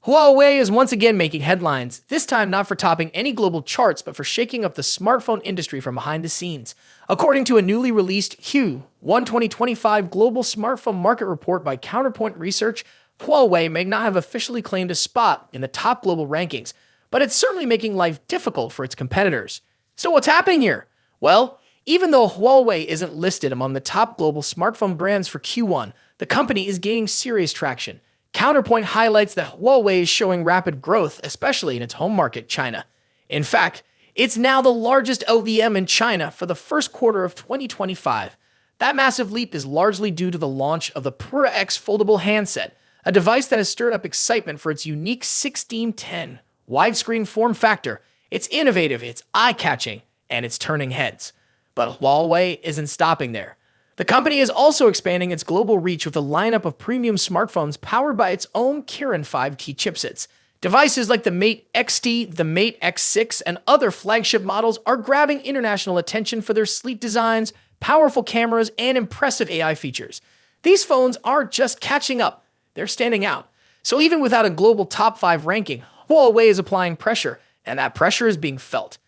Huawei is once again making headlines, this time not for topping any global charts, but for shaking up the smartphone industry from behind the scenes. According to a newly released Q1 2025 Global Smartphone Market Report by Counterpoint Research, Huawei may not have officially claimed a spot in the top global rankings, but it's certainly making life difficult for its competitors. So what's happening here? Well, even though Huawei isn't listed among the top global smartphone brands for Q1, the company is gaining serious traction. Counterpoint highlights that Huawei is showing rapid growth, especially in its home market, China. In fact, it's now the largest OEM in China for the first quarter of 2025. That massive leap is largely due to the launch of the Pura X foldable handset, a device that has stirred up excitement for its unique 16:10 widescreen form factor. It's innovative, it's eye-catching, and it's turning heads. But Huawei isn't stopping there. The company is also expanding its global reach with a lineup of premium smartphones powered by its own Kirin 5G chipsets. Devices like the Mate XT, the Mate X6, and other flagship models are grabbing international attention for their sleek designs, powerful cameras, and impressive AI features. These phones aren't just catching up, they're standing out. So even without a global top 5 ranking, Huawei is applying pressure, and that pressure is being felt.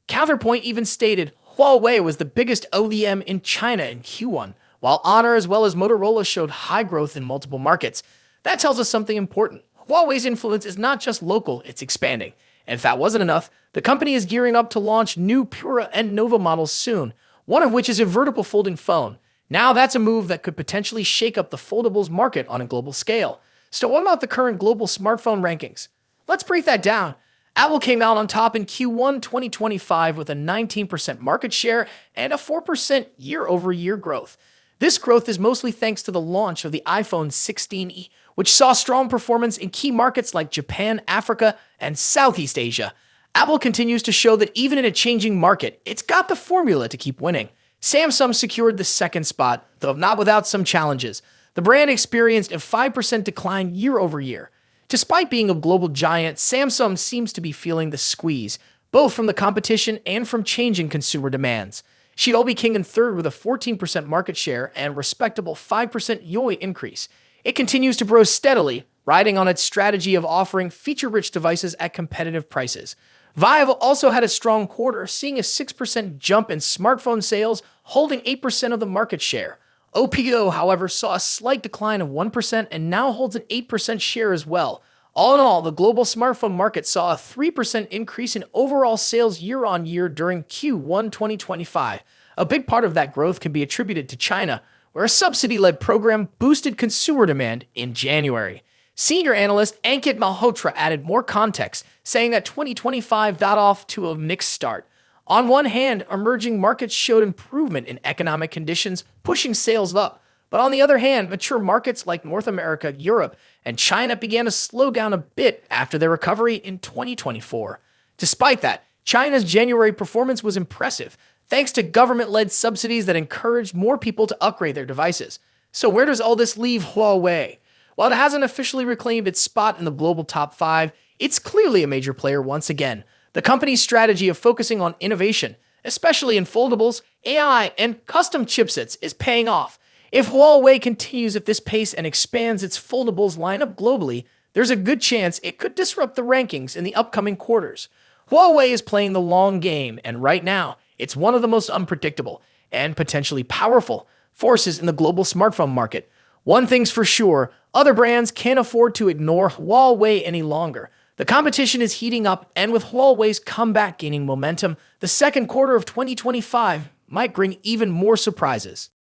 Counterpoint even stated Huawei was the biggest OEM in China in Q1, while Honor as well as Motorola showed high growth in multiple markets. That tells us something important. Huawei's influence is not just local, it's expanding. And if that wasn't enough, the company is gearing up to launch new Pura and Nova models soon, one of which is a vertical folding phone. Now that's a move that could potentially shake up the foldables market on a global scale. So what about the current global smartphone rankings? Let's break that down. Apple came out on top in Q1 2025 with a 19% market share and a 4% year-over-year growth. This growth is mostly thanks to the launch of the iPhone 16e, which saw strong performance in key markets like Japan, Africa, and Southeast Asia. Apple continues to show that even in a changing market, it's got the formula to keep winning. Samsung secured the second spot, though not without some challenges. The brand experienced a 5% decline year-over-year. Despite being a global giant, Samsung seems to be feeling the squeeze, both from the competition and from changing consumer demands. Xiaomi came in third with a 14% market share and respectable 5% YoY increase. It continues to grow steadily, riding on its strategy of offering feature-rich devices at competitive prices. Vive also had a strong quarter, seeing a 6% jump in smartphone sales, holding 8% of the market share. Oppo, however, saw a slight decline of 1% and now holds an 8% share as well. All in all, the global smartphone market saw a 3% increase in overall sales year-on-year during Q1 2025. A big part of that growth can be attributed to China, where a subsidy-led program boosted consumer demand in January. Senior analyst Ankit Malhotra added more context, saying that 2025 got off to a mixed start. On one hand, emerging markets showed improvement in economic conditions, pushing sales up. But on the other hand, mature markets like North America, Europe, and China began to slow down a bit after their recovery in 2024. Despite that, China's January performance was impressive, thanks to government-led subsidies that encouraged more people to upgrade their devices. So where does all this leave Huawei? While it hasn't officially reclaimed its spot in the global top 5, it's clearly a major player once again. The company's strategy of focusing on innovation, especially in foldables, AI, and custom chipsets, is paying off. If Huawei continues at this pace and expands its foldables lineup globally, there's a good chance it could disrupt the rankings in the upcoming quarters. Huawei is playing the long game, and right now, it's one of the most unpredictable and potentially powerful forces in the global smartphone market. One thing's for sure, other brands can't afford to ignore Huawei any longer. The competition is heating up, and with Huawei's comeback gaining momentum, the second quarter of 2025 might bring even more surprises.